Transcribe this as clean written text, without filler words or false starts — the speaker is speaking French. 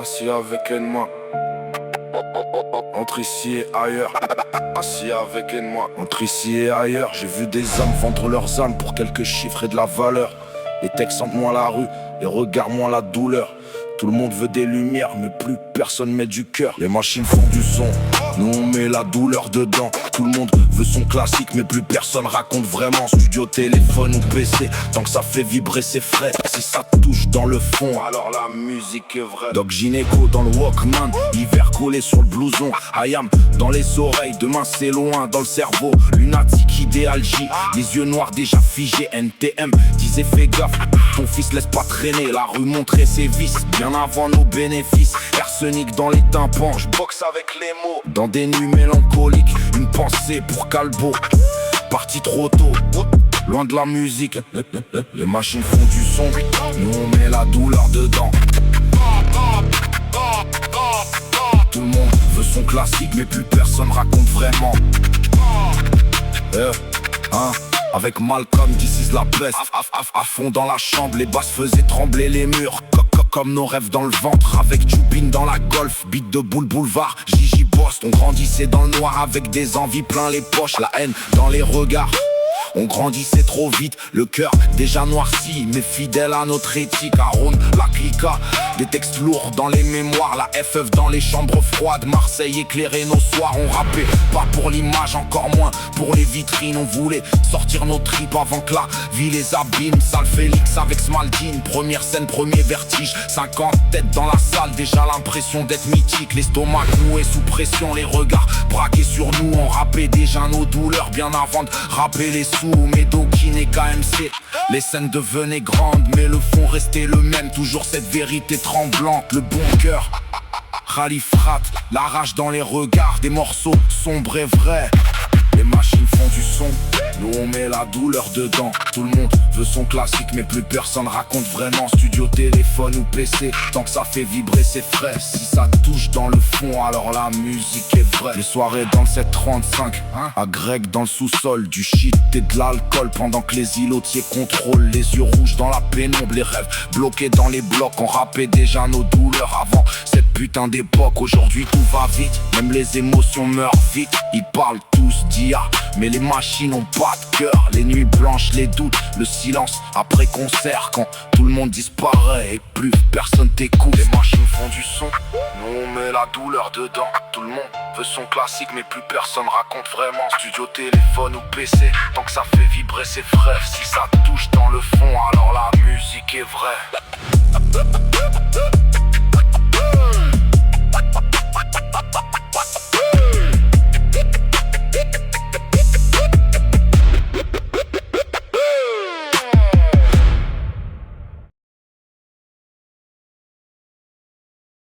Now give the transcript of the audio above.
Assis avec une main entre ici et ailleurs. Assis avec une main entre ici et ailleurs. J'ai vu des hommes vendre leurs âmes pour quelques chiffres et de la valeur. Les textes sentent moins la rue, les regards moins la douleur. Tout le monde veut des lumières, mais plus personne met du cœur. Les machines font du son, nous on met la douleur dedans. Tout le monde veut son classique, mais plus personne raconte vraiment. Studio, téléphone ou PC, tant que ça fait vibrer c'est frais. Si ça touche dans le fond, alors la musique est vraie. Doc Gynéco dans le Walkman, hiver collé sur le blouson. IAM dans les oreilles, demain c'est loin dans le cerveau. Lunatique, idéalgie, les yeux noirs déjà figés. NTM disait fais gaffe, ton fils laisse pas traîner. La rue montrait ses vices, bien avant nos bénéfices. Arsenic dans les tympans, je boxe avec les mots. Dans des nuits mélancoliques, une pensée pour Calbo. Parti trop tôt, loin de la musique. Les machines font du son, nous on met la douleur dedans. Tout le monde veut son classique, mais plus personne raconte vraiment. Avec Malcolm, this is la peste. À fond dans la chambre, les basses faisaient trembler les murs. Comme nos rêves dans le ventre, avec Jubin dans la golf. Beat de boulevard, Gigi Boss. On grandissait dans le noir avec des envies plein les poches. La haine dans les regards, on grandissait trop vite, le cœur déjà noirci, mais fidèle à notre éthique. Aaron, la clica, des textes lourds dans les mémoires. La FF dans les chambres froides, Marseille éclairé nos soirs. On rappait, pas pour l'image, encore moins pour les vitrines. On voulait sortir nos tripes avant que la vie les abîme. Sale Félix avec Smaldine, première scène, premier vertige. 50 têtes dans la salle, déjà l'impression d'être mythique. L'estomac noué sous pression, les regards braqués sur nous. On rappait déjà nos douleurs bien avant de rapper les sous. Médokin et KMC, les scènes devenaient grandes, mais le fond restait le même. Toujours cette vérité tremblante, le bon cœur Khalifrat, la rage dans les regards, des morceaux sombres et vrais. Les machines font du son, nous on met la douleur dedans. Tout le monde veut son classique, mais plus personne raconte vraiment. Studio, téléphone ou PC, tant que ça fait vibrer c'est frais. Si ça touche dans le fond, alors la musique est vraie. Les soirées dans le 735, à Greg dans le sous-sol. Du shit et de l'alcool pendant que les îlotiers contrôlent. Les yeux rouges dans la pénombre, les rêves bloqués dans les blocs. On rappait déjà nos douleurs avant cette putain d'époque. Aujourd'hui tout va vite, même les émotions meurent vite. Ils parlent tous d'IA, mais les machines ont pas de cœur. Les nuits blanches, les doutes, le silence après concert. Quand tout le monde disparaît et plus personne t'écoute. Les machines font du son, nous on met la douleur dedans. Tout le monde veut son classique, mais plus personne raconte vraiment. Studio, téléphone ou PC, tant que ça fait vibrer c'est frais. Si ça touche dans le fond, alors la musique est vraie.